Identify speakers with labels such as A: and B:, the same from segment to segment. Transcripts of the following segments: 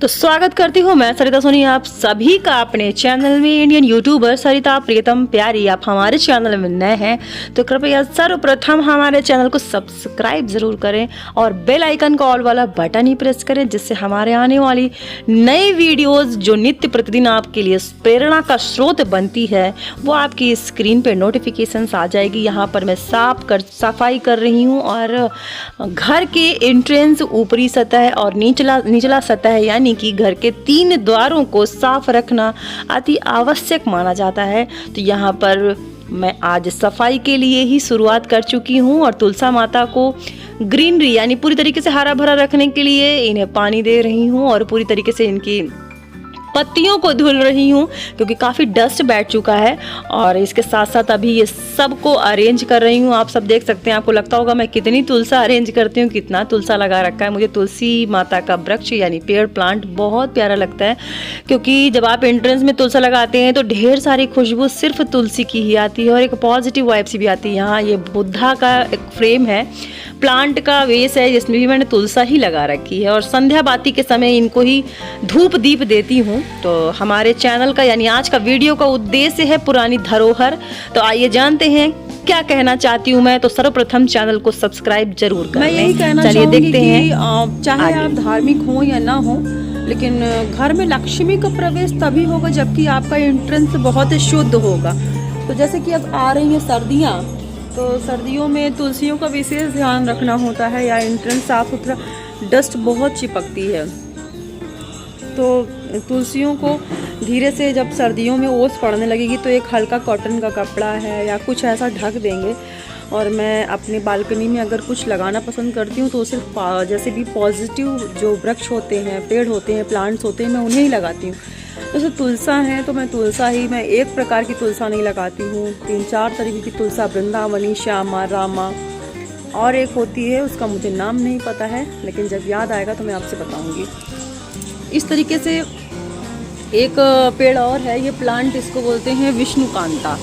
A: तो स्वागत करती हूँ मैं सरिता सोनी आप सभी का अपने चैनल में। इंडियन यूट्यूबर सरिता प्रीतम प्यारी, आप हमारे चैनल में नए हैं तो कृपया सर्वप्रथम हमारे चैनल को सब्सक्राइब जरूर करें और बेल आइकन का ऑल वाला बटन ही प्रेस करें, जिससे हमारे आने वाली नई वीडियोस जो नित्य प्रतिदिन आपके लिए प्रेरणा का स्रोत बनती है वो आपकी स्क्रीन पे नोटिफिकेशन आ जाएगी। यहाँ पर मैं सफाई कर रही हूँ और घर के एंट्रेंस ऊपरी सतह और निचला सतह यानी कि घर के 3 द्वारों को साफ रखना अति आवश्यक माना जाता है। तो यहाँ पर मैं आज सफाई के लिए ही शुरुआत कर चुकी हूँ और तुलसा माता को ग्रीनरी यानी पूरी तरीके से हरा भरा रखने के लिए इन्हें पानी दे रही हूँ और पूरी तरीके से इनकी पत्तियों को धुल रही हूँ क्योंकि काफ़ी डस्ट बैठ चुका है। और इसके साथ साथ अभी ये सबको अरेंज कर रही हूँ। आप सब देख सकते हैं, आपको लगता होगा मैं कितनी तुलसा अरेंज करती हूँ, कितना तुलसा लगा रखा है। मुझे तुलसी माता का वृक्ष यानी पेड़ प्लांट बहुत प्यारा लगता है क्योंकि जब आप एंट्रेंस में तुलसा लगाते हैं तो ढेर सारी खुशबू सिर्फ तुलसी की ही आती है और एक पॉजिटिव वाइब्स भी आती है। यहाँ ये बुद्धा का एक फ्रेम है, प्लांट का वेस है जिसमें भी मैंने तुलसा ही लगा रखी है और संध्या बाती के समय इनको ही धूप दीप देती हूँ। तो हमारे चैनल का यानी आज का वीडियो का उद्देश्य है पुरानी धरोहर। तो आइए जानते हैं क्या कहना चाहती हूँ मैं। तो सर्वप्रथम चैनल को सब्सक्राइब जरूर करें।
B: मैं यही कहना
A: चलिए देखते
B: हैं चाहे आप धार्मिक हो या ना हो, लेकिन घर में लक्ष्मी का प्रवेश तभी होगा जबकि आपका एंट्रेंस बहुत शुद्ध होगा। तो जैसे कि अब आ रही है सर्दियाँ, तो सर्दियों में तुलसियों का विशेष ध्यान रखना होता है या एंट्रेंस साफ सुथरा, डस्ट बहुत चिपकती है। तो तुलसियों को धीरे से जब सर्दियों में ओस पड़ने लगेगी तो एक हल्का कॉटन का कपड़ा है या कुछ ऐसा ढक देंगे। और मैं अपने बालकनी में अगर कुछ लगाना पसंद करती हूँ तो सिर्फ जैसे भी पॉजिटिव जो वृक्ष होते हैं, पेड़ होते हैं, प्लांट्स होते हैं, मैं उन्हें ही लगाती हूँ। जैसे तुलसा है तो मैं तुलसा ही, मैं एक प्रकार की तुलसा नहीं लगाती हूँ, 3-4 तरीके की तुलसा, वृंदावनी, श्यामा, रामा और एक होती है उसका मुझे नाम नहीं पता है, लेकिन जब याद आएगा तो मैं आपसे बताऊँगी। इस तरीके से एक पेड़ और है, ये प्लांट इसको बोलते हैं विष्णुकांता।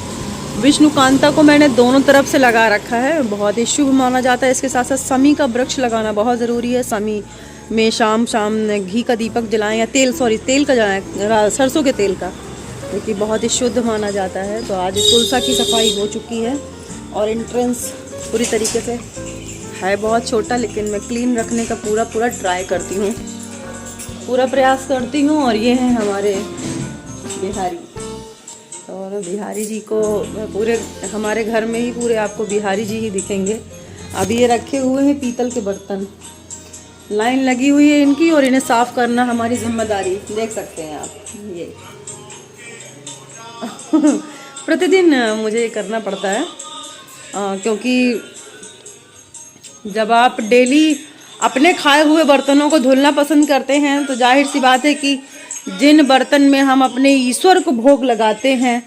B: विष्णुकांता को मैंने दोनों तरफ से लगा रखा है, बहुत ही शुभ माना जाता है। इसके साथ साथ समी का वृक्ष लगाना बहुत ज़रूरी है। समी में शाम घी का दीपक जलाएं या तेल का जलाएं, सरसों के तेल का, क्योंकि बहुत ही शुद्ध माना जाता है। तो आज तुलसा की सफाई हो चुकी है और एंट्रेंस पूरी तरीके से है बहुत छोटा, लेकिन मैं क्लीन रखने का पूरा ट्राई करती हूँ, पूरा प्रयास करती हूँ। और ये हैं हमारे बिहारी, और बिहारी जी को पूरे हमारे घर में ही पूरे आपको बिहारी जी ही दिखेंगे। अभी ये रखे हुए हैं पीतल के बर्तन, लाइन लगी हुई है इनकी और इन्हें साफ करना हमारी जिम्मेदारी, देख सकते हैं आप। ये प्रतिदिन मुझे ये करना पड़ता है क्योंकि जब आप डेली अपने खाए हुए बर्तनों को धुलना पसंद करते हैं तो जाहिर सी बात है कि जिन बर्तन में हम अपने ईश्वर को भोग लगाते हैं,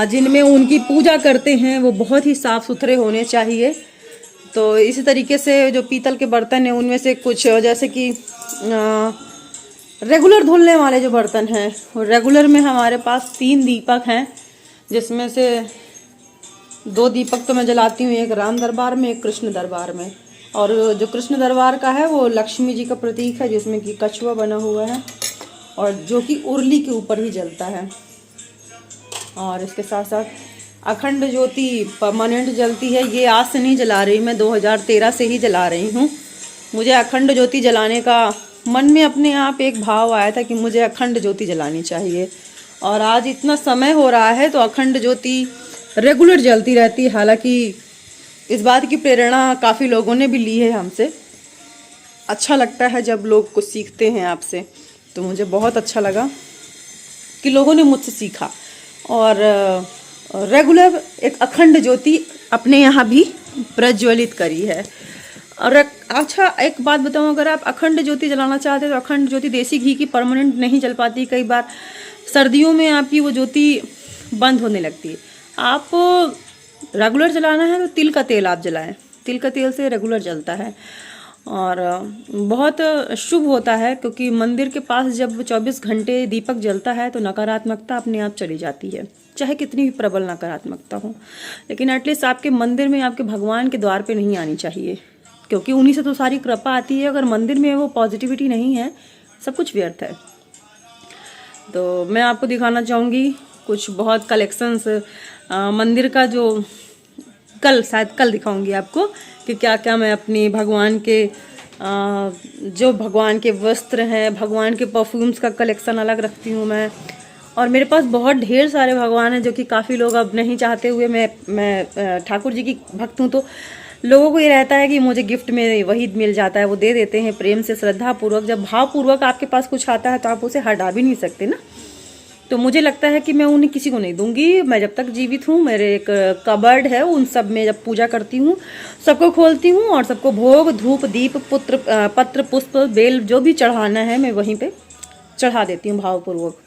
B: जिनमें उनकी पूजा करते हैं, वो बहुत ही साफ़ सुथरे होने चाहिए। तो इसी तरीके से जो पीतल के बर्तन हैं उनमें से कुछ जैसे कि रेगुलर धुलने वाले जो बर्तन हैं, रेगुलर में हमारे पास 3 दीपक हैं, जिसमें से 2 दीपक तो मैं जलाती हूँ, एक राम दरबार में, एक कृष्ण दरबार में। और जो कृष्ण दरबार का है वो लक्ष्मी जी का प्रतीक है, जिसमें कि कछुआ बना हुआ है और जो कि उर्ली के ऊपर ही जलता है। और इसके साथ साथ अखंड ज्योति परमानेंट जलती है। ये आज से नहीं जला रही, मैं 2013 से ही जला रही हूँ। मुझे अखंड ज्योति जलाने का मन में अपने आप एक भाव आया था कि मुझे अखंड ज्योति जलानी चाहिए, और आज इतना समय हो रहा है तो अखंड ज्योति रेगुलर जलती रहती है। हालांकि इस बात की प्रेरणा काफ़ी लोगों ने भी ली है हमसे। अच्छा लगता है जब लोग कुछ सीखते हैं आपसे, तो मुझे बहुत अच्छा लगा कि लोगों ने मुझसे सीखा और रेगुलर एक अखंड ज्योति अपने यहाँ भी प्रज्वलित करी है। और अच्छा एक बात बताऊँ, अगर आप अखंड ज्योति जलाना चाहते हैं तो अखंड ज्योति देसी घी की परमानेंट नहीं जल पाती, कई बार सर्दियों में आपकी वो ज्योति बंद होने लगती है। आप रेगुलर जलाना है तो तिल का तेल आप जलाएं, तिल का तेल से रेगुलर जलता है और बहुत शुभ होता है, क्योंकि मंदिर के पास जब 24 घंटे दीपक जलता है तो नकारात्मकता अपने आप चली जाती है, चाहे कितनी भी प्रबल नकारात्मकता हो। लेकिन एटलीस्ट आपके मंदिर में, आपके भगवान के द्वार पे नहीं आनी चाहिए, क्योंकि उन्हीं से तो सारी कृपा आती है। अगर मंदिर में वो पॉजिटिविटी नहीं है सब कुछ व्यर्थ है। तो मैं आपको दिखाना चाहूँगी कुछ बहुत कलेक्शंस मंदिर का, जो शायद कल दिखाऊंगी आपको कि क्या क्या मैं अपनी भगवान के जो भगवान के वस्त्र हैं, भगवान के परफ्यूम्स का कलेक्शन अलग रखती हूँ मैं। और मेरे पास बहुत ढेर सारे भगवान हैं जो कि काफ़ी लोग अब नहीं चाहते हुए, मैं ठाकुर जी की भक्त हूँ, तो लोगों को ये रहता है कि मुझे गिफ्ट में वही मिल जाता है, वो दे देते हैं प्रेम से, श्रद्धा पूर्वक। जब भावपूर्वक आपके पास कुछ आता है तो आप उसे हटा भी नहीं सकते ना। तो मुझे लगता है कि मैं उन्हें किसी को नहीं दूंगी। मैं जब तक जीवित हूँ, मेरे एक कबर्ड है, उन सब में जब पूजा करती हूँ सबको खोलती हूँ और सबको भोग धूप दीप पत्र पुष्प बेल जो भी चढ़ाना है मैं वहीं पे चढ़ा देती हूँ भावपूर्वक।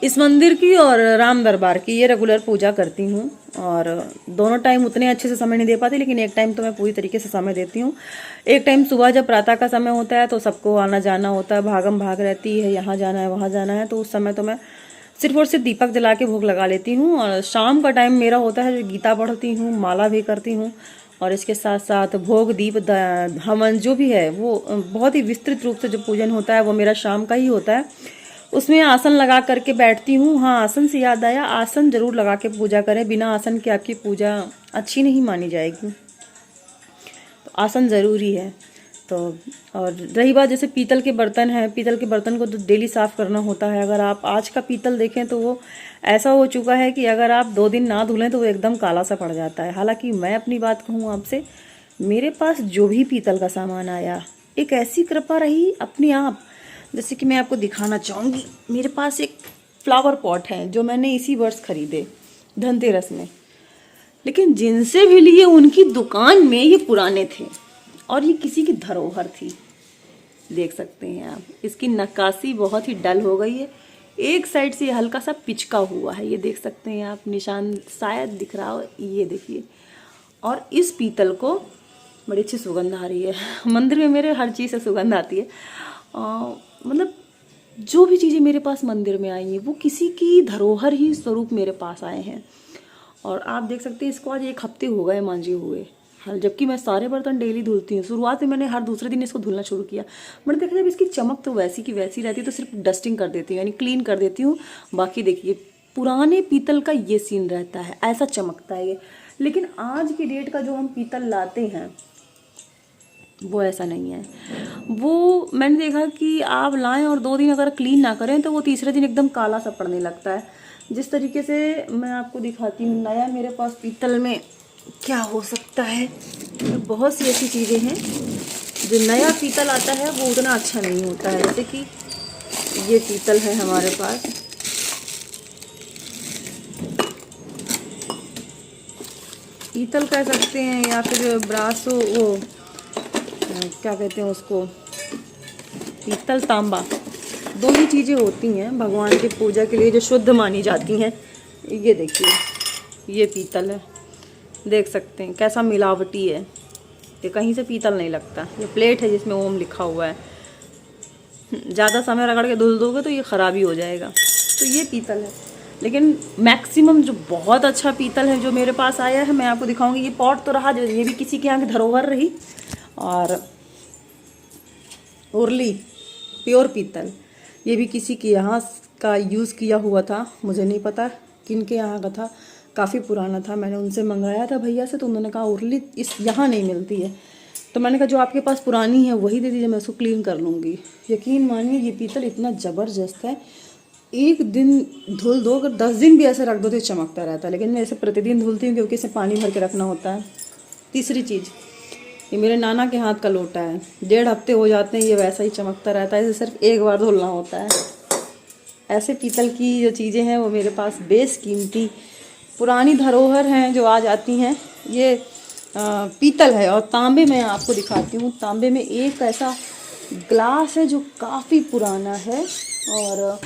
B: इस मंदिर की और राम दरबार की ये रेगुलर पूजा करती हूँ, और दोनों टाइम उतने अच्छे से समय नहीं दे पाती, लेकिन एक टाइम तो मैं पूरी तरीके से समय देती हूँ। एक टाइम सुबह जब प्रातः का समय होता है तो सबको आना जाना होता है, भागम भाग रहती है, यहाँ जाना है वहाँ जाना है, तो उस समय तो मैं सिर्फ और सिर्फ दीपक जला के भोग लगा लेती हूँ। और शाम का टाइम मेरा होता है जो गीता पढ़ती हूँ, माला भी करती हूँ, और इसके साथ साथ भोग दीप हवन जो भी है वो बहुत ही विस्तृत रूप से जो पूजन होता है वो मेरा शाम का ही होता है। उसमें आसन लगा करके बैठती हूँ। हाँ, आसन से याद आया, आसन जरूर लगा के पूजा करें, बिना आसन के आपकी पूजा अच्छी नहीं मानी जाएगी, तो आसन ज़रूरी है। तो और रही बात जैसे पीतल के बर्तन हैं, पीतल के बर्तन को तो डेली साफ़ करना होता है। अगर आप आज का पीतल देखें तो वो ऐसा हो चुका है कि अगर आप 2 दिन ना धुलें तो वो एकदम काला सा पड़ जाता है। हालांकि मैं अपनी बात कहूँ आपसे, मेरे पास जो भी पीतल का सामान आया, एक ऐसी कृपा रही अपने आप, जैसे कि मैं आपको दिखाना चाहूँगी। मेरे पास एक फ्लावर पॉट है जो मैंने इसी वर्ष खरीदे धनतेरस में, लेकिन जिनसे भी लिए उनकी दुकान में ये पुराने थे और ये किसी की धरोहर थी। देख सकते हैं आप, इसकी नक्काशी बहुत ही डल हो गई है, एक साइड से हल्का सा पिचका हुआ है, ये देख सकते हैं आप, निशान शायद दिख रहा हो, ये देखिए। और इस पीतल को बड़ी अच्छी सुगंध आ रही है। मंदिर में मेरे हर चीज़ से सुगंध आती है। मतलब जो भी चीज़ें मेरे पास मंदिर में आई हैं वो किसी की धरोहर ही स्वरूप मेरे पास आए हैं। और आप देख सकते हैं इसको आज 1 हफ्ते हो गए मांजे हुए, जबकि मैं सारे बर्तन डेली धुलती हूँ। शुरुआत में मैंने हर दूसरे दिन इसको धुलना शुरू किया। मैंने देखा जब इसकी चमक तो वैसी की वैसी रहती है, तो सिर्फ डस्टिंग कर देती हूँ, यानी क्लीन कर देती हूँ। बाकी देखिए पुराने पीतल का ये सीन रहता है, ऐसा चमकता है ये। लेकिन आज की डेट का जो हम पीतल लाते हैं वो ऐसा नहीं है। वो मैंने देखा कि आप लाएं और 2 दिन अगर क्लीन ना करें तो वो तीसरे दिन एकदम काला सा पड़ने लगता है। जिस तरीके से मैं आपको दिखाती हूँ नया मेरे पास पीतल में क्या हो सकता है। बहुत सी ऐसी चीज़ें हैं जो नया पीतल आता है वो उतना अच्छा नहीं होता है। जैसे कि ये पीतल है हमारे पास, पीतल कह सकते हैं या फिर ब्रासो, वो क्या कहते हैं उसको, पीतल तांबा, 2 ही चीज़ें होती हैं भगवान की पूजा के लिए जो शुद्ध मानी जाती हैं। ये देखिए ये पीतल है, देख सकते हैं कैसा मिलावटी है, ये कहीं से पीतल नहीं लगता। ये प्लेट है जिसमें ओम लिखा हुआ है, ज़्यादा समय रगड़ के धुल दोगे तो ये ख़राबी हो जाएगा। तो ये पीतल है। लेकिन मैक्सिमम जो बहुत अच्छा पीतल है जो मेरे पास आया है मैं आपको दिखाऊंगी। ये पॉट तो रहा, ये भी किसी के यहाँ की धरोहर रही। और उर्ली प्योर पीतल, ये भी किसी के यहाँ का यूज़ किया हुआ था, मुझे नहीं पता किन के यहाँ का था, काफ़ी पुराना था। मैंने उनसे मंगाया था भैया से, तो उन्होंने कहा उर्ली इस यहाँ नहीं मिलती है। तो मैंने कहा जो आपके पास पुरानी है वही दे दीजिए, मैं उसको क्लीन कर लूँगी। यकीन मानिए ये पीतल इतना ज़बरदस्त है, 1 दिन धुल दो, अगर 10 दिन भी ऐसे रख दो तो चमकता रहता है। लेकिन मैं इसे प्रतिदिन धुलती हूँ क्योंकि इसे पानी भर के रखना होता है। तीसरी चीज़, ये मेरे नाना के हाथ का लोटा है, 1.5 हफ्ते हो जाते हैं ये वैसा ही चमकता रहता है, इसे सिर्फ 1 बार धुलना होता है। ऐसे पीतल की जो चीज़ें हैं वो मेरे पास बेशकीमती पुरानी धरोहर हैं जो आ जाती हैं। ये पीतल है। और तांबे में आपको दिखाती हूँ, तांबे में एक ऐसा ग्लास है जो काफ़ी पुराना है और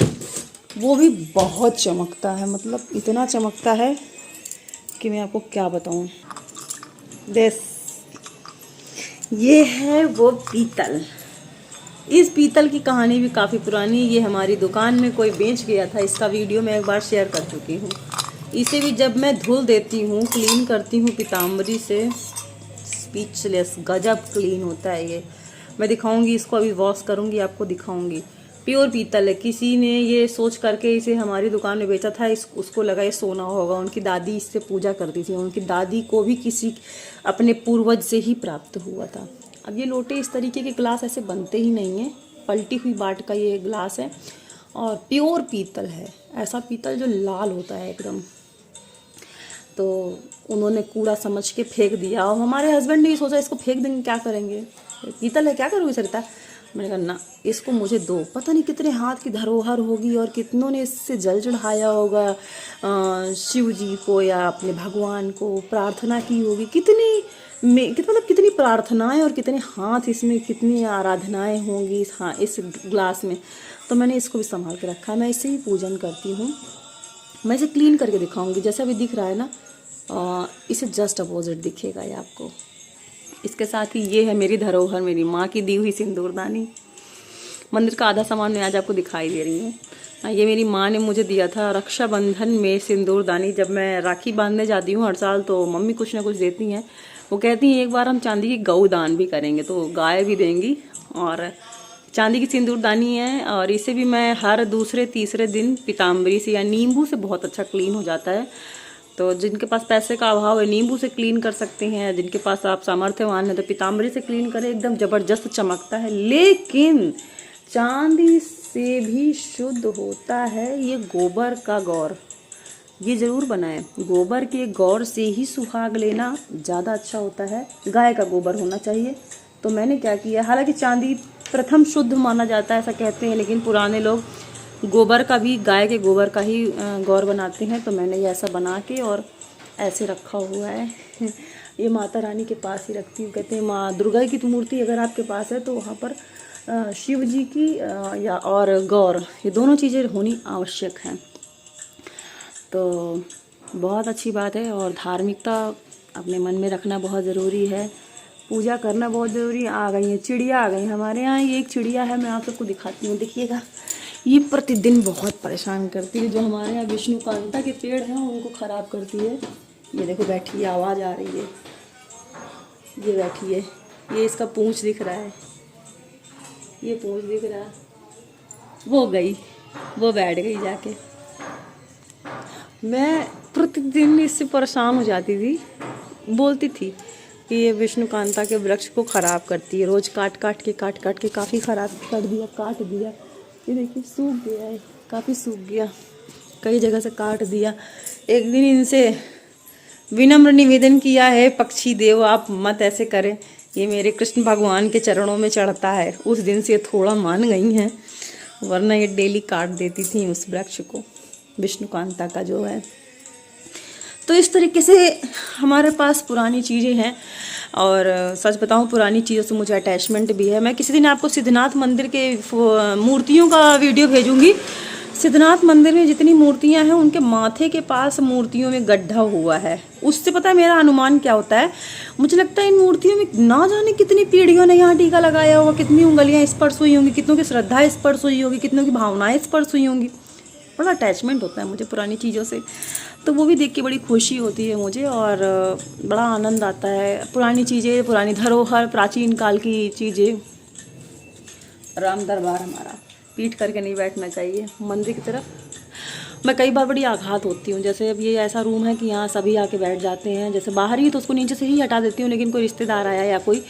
B: वो भी बहुत चमकता है, मतलब इतना चमकता है कि मैं आपको क्या बताऊँ। ये है वो पीतल। इस पीतल की कहानी भी काफ़ी पुरानी। ये हमारी दुकान में कोई बेच गया था, इसका वीडियो मैं एक बार शेयर कर चुकी हूँ। इसे भी जब मैं धुल देती हूँ, क्लीन करती हूँ पीताम्बरी से, स्पीचलेस, गजब क्लीन होता है ये। मैं दिखाऊंगी इसको, अभी वॉश करूंगी आपको दिखाऊंगी। प्योर पीतल है, किसी ने ये सोच करके इसे हमारी दुकान में बेचा था, उसको लगा ये सोना होगा। उनकी दादी इससे पूजा करती थी, उनकी दादी को भी किसी अपने पूर्वज से ही प्राप्त हुआ था। अब ये लोटे इस तरीके के ग्लास ऐसे बनते ही नहीं हैं, पलटी हुई बाट का ये ग्लास है और प्योर पीतल है, ऐसा पीतल जो लाल होता है एकदम। तो उन्होंने कूड़ा समझ के फेंक दिया और हमारे हस्बैंड ने ये सोचा इसको फेंक देंगे, क्या करेंगे, पीतल है क्या करूँगी सरिता। मैंने कहा ना, इसको मुझे दो। पता नहीं कितने हाथ की धरोहर होगी और कितनों ने इससे जल चढ़ाया होगा शिव जी को या अपने भगवान को, प्रार्थना की होगी, कितनी प्रार्थनाएं और कितने हाथ इसमें, कितनी आराधनाएं होंगी इस ग्लास में। तो मैंने इसको भी संभाल के रखा है, मैं इससे ही पूजन करती हूँ। मैं इसे क्लीन करके दिखाऊंगी, जैसे अभी दिख रहा है ना, इसे जस्ट अपोजिट दिखेगा ये आपको। इसके साथ ही ये है मेरी धरोहर, मेरी माँ की दी हुई सिंदूरदानी। मंदिर का आधा सामान मैं आज आपको दिखाई दे रही हूँ। ये मेरी माँ ने मुझे दिया था रक्षाबंधन में सिंदूरदानी। जब मैं राखी बांधने जाती हूँ हर साल, तो मम्मी कुछ ना कुछ देती हैं। वो कहती हैं एक बार हम चांदी की गऊ दान भी करेंगे, तो गाय भी देंगी। और चांदी की सिंदूरदानी है और इसे भी मैं हर दूसरे तीसरे दिन पीताम्बरी से या नींबू से बहुत अच्छा क्लीन हो जाता है। तो जिनके पास पैसे का अभाव है नींबू से क्लीन कर सकते हैं, जिनके पास आप सामर्थ्यवान है तो पीताम्बरी से क्लीन करें, एकदम ज़बरदस्त चमकता है। लेकिन चांदी से भी शुद्ध होता है ये गोबर का गौर, ये ज़रूर बनाएं। गोबर के गौर से ही सुहाग लेना ज़्यादा अच्छा होता है, गाय का गोबर होना चाहिए। तो मैंने क्या किया, हालांकि चांदी प्रथम शुद्ध माना जाता है ऐसा कहते हैं, लेकिन पुराने लोग गोबर का भी, गाय के गोबर का ही गौर बनाते हैं। तो मैंने ये ऐसा बना के और ऐसे रखा हुआ है। ये माता रानी के पास ही रखती हूँ। कहते हैं माँ दुर्गा की तो मूर्ति अगर आपके पास है तो वहाँ पर शिव जी की या और गौर, ये दोनों चीज़ें होनी आवश्यक हैं। तो बहुत अच्छी बात है और धार्मिकता अपने मन में रखना बहुत ज़रूरी है, पूजा करना बहुत ज़रूरी है। आ गई है चिड़िया, आ गई हमारे यहाँ। ये एक चिड़िया है, मैं आप सबको दिखाती हूँ, देखिएगा। ये प्रतिदिन बहुत परेशान करती है, जो हमारे यहाँ विष्णुकांता के पेड़ हैं उनको ख़राब करती है। ये देखो बैठी है, आवाज़ आ रही है, ये बैठी है, ये इसका पूंछ दिख रहा है, ये पूंछ दिख रहा है। वो गई, वो बैठ गई जाके। मैं प्रतिदिन इससे परेशान हो जाती थी, बोलती थी कि ये विष्णुकांता के वृक्ष को ख़राब करती है। रोज़ काट काट के काफ़ी ख़राब कर दिया, काट दिया। ये देखिए सूख गया है, काफ़ी सूख गया, कई जगह से काट दिया। एक दिन इनसे विनम्र निवेदन किया है, पक्षी देव आप मत ऐसे करें, ये मेरे कृष्ण भगवान के चरणों में चढ़ता है। उस दिन से थोड़ा मान गई हैं, वरना ये डेली काट देती थी उस वृक्ष को, विष्णुकांता का जो है। तो इस तरीके से हमारे पास पुरानी चीज़ें हैं और सच बताऊं पुरानी चीज़ों से मुझे अटैचमेंट भी है। मैं किसी दिन आपको सिद्धनाथ मंदिर के मूर्तियों का वीडियो भेजूंगी। सिद्धनाथ मंदिर में जितनी मूर्तियां हैं उनके माथे के पास मूर्तियों में गड्ढा हुआ है। उससे पता है मेरा अनुमान क्या होता है, मुझे लगता है इन मूर्तियों में ना जाने कितनी पीढ़ियों ने यहाँ टीका लगाया होगा, कितनी उंगलियाँ स्पर्श हुई होंगी, कितनों की श्रद्धा स्पर्श हुई होगी, कितनों की भावनाएं स्पर्श हुई होंगी। बड़ा अटैचमेंट होता है मुझे पुरानी चीज़ों से, तो वो भी देख के बड़ी खुशी होती है मुझे और बड़ा आनंद आता है। पुरानी चीज़ें, पुरानी धरोहर, प्राचीन काल की चीज़ें। राम दरबार हमारा, पीठ करके नहीं बैठना चाहिए मंदिर की तरफ। मैं कई बार बड़ी आघात होती हूँ, जैसे अब ये ऐसा रूम है कि यहाँ सभी आके बैठ जाते हैं, जैसे बाहर ही तो उसको नीचे से ही हटा देती हूँ, लेकिन कोई रिश्तेदार आया या कोई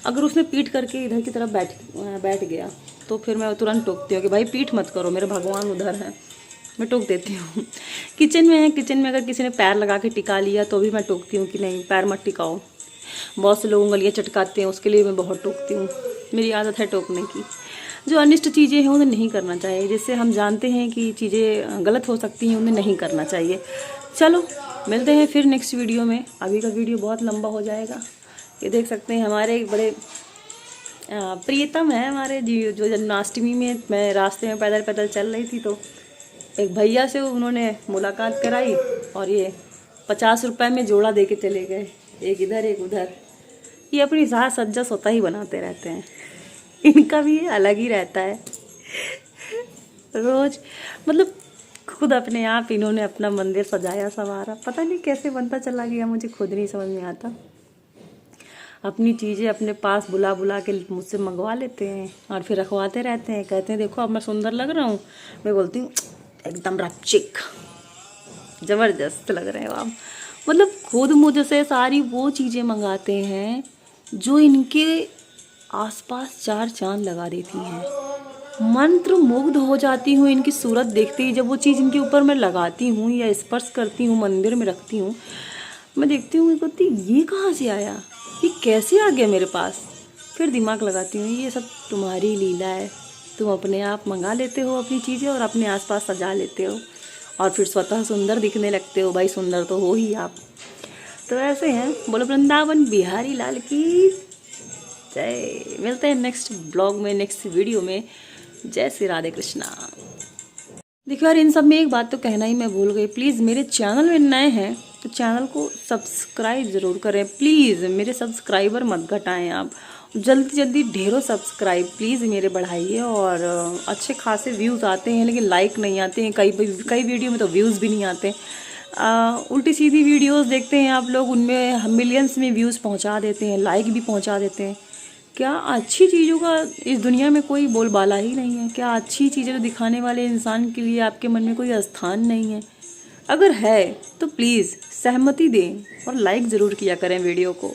B: अगर उसने पीठ करके इधर की तरफ बैठ गया तो फिर मैं तुरंत टोकती हूँ कि भाई पीठ मत करो, मेरे भगवान उधर हैं, मैं टोक देती हूँ। किचन में है, किचन में अगर किसी ने पैर लगा के टिका लिया तो भी मैं टोकती हूँ कि नहीं पैर मत टिकाओ। बहुत से लोग उंगलियाँ चटकाते हैं, उसके लिए मैं बहुत टोकती हूँ, मेरी आदत है टोकने की। जो अनिष्ट चीज़ें हैं उन्हें नहीं करना चाहिए, जिससे हम जानते हैं कि चीज़ें गलत हो सकती हैं उन्हें नहीं करना चाहिए। चलो मिलते हैं फिर नेक्स्ट वीडियो में। अभी का वीडियो बहुत लंबा हो जाएगा। ये देख सकते हैं हमारे एक बड़े प्रियतम है हमारे जो जन्माष्टमी में मैं रास्ते में पैदल पैदल चल रही थी तो एक भैया से उन्होंने मुलाकात कराई और ये 50 रुपए में जोड़ा दे के चले गए, एक इधर एक उधर। ये अपनी साज सज्जा स्वतः ही बनाते रहते हैं, इनका भी अलग ही रहता है रोज, मतलब खुद अपने आप इन्होंने अपना मंदिर सजाया संवारा, पता नहीं कैसे बनता चला गया, मुझे खुद नहीं समझ में आता। अपनी चीज़ें अपने पास बुला बुला के मुझसे मंगवा लेते हैं और फिर रखवाते रहते हैं, कहते हैं देखो अब मैं सुंदर लग रहा हूँ। मैं बोलती हूँ एकदम रपचिक, ज़बरदस्त लग रहे हो आप। मतलब खुद मुझसे सारी वो चीज़ें मंगाते हैं जो इनके आसपास चार चांद लगा देती हैं। मंत्र मुग्ध हो जाती हूँ इनकी सूरत देखते ही। जब वो चीज़ इनके ऊपर मैं लगाती हूँ या स्पर्श करती हूँ, मंदिर में रखती हूँ, मैं देखती हूँ कहती ये कहाँ से आया, ये कैसे आ गया मेरे पास। फिर दिमाग लगाती हूँ ये सब तुम्हारी लीला है, तुम अपने आप मंगा लेते हो अपनी चीज़ें और अपने आसपास सजा लेते हो और फिर स्वतः सुंदर दिखने लगते हो। भाई सुंदर तो हो ही आप। तो ऐसे हैं। बोलो वृंदावन बिहारी लाल की जय। मिलते हैं नेक्स्ट ब्लॉग में, नेक्स्ट वीडियो में। जय श्री राधे कृष्णा। देखो यार, इन सब में एक बात तो कहना ही मैं भूल गई। प्लीज़ मेरे चैनल में नए हैं तो चैनल को सब्सक्राइब ज़रूर करें प्लीज़। मेरे सब्सक्राइबर मत घटाएं आप, जल्दी जल्दी ढेरों सब्सक्राइब प्लीज़ मेरे बढ़ाइए। और अच्छे खासे व्यूज़ आते हैं लेकिन लाइक नहीं आते हैं। कई वीडियो में तो व्यूज़ भी नहीं आते। उल्टी सीधी वीडियोस देखते हैं आप लोग, उनमें मिलियंस में व्यूज़ पहुंचा देते हैं, लाइक भी पहुंचा देते हैं। क्या अच्छी चीज़ों का इस दुनिया में कोई बोलबाला ही नहीं है? क्या अच्छी चीज़ें दिखाने वाले इंसान के लिए आपके मन में कोई स्थान नहीं है? अगर है तो प्लीज़ सहमति दें और लाइक ज़रूर किया करें वीडियो को।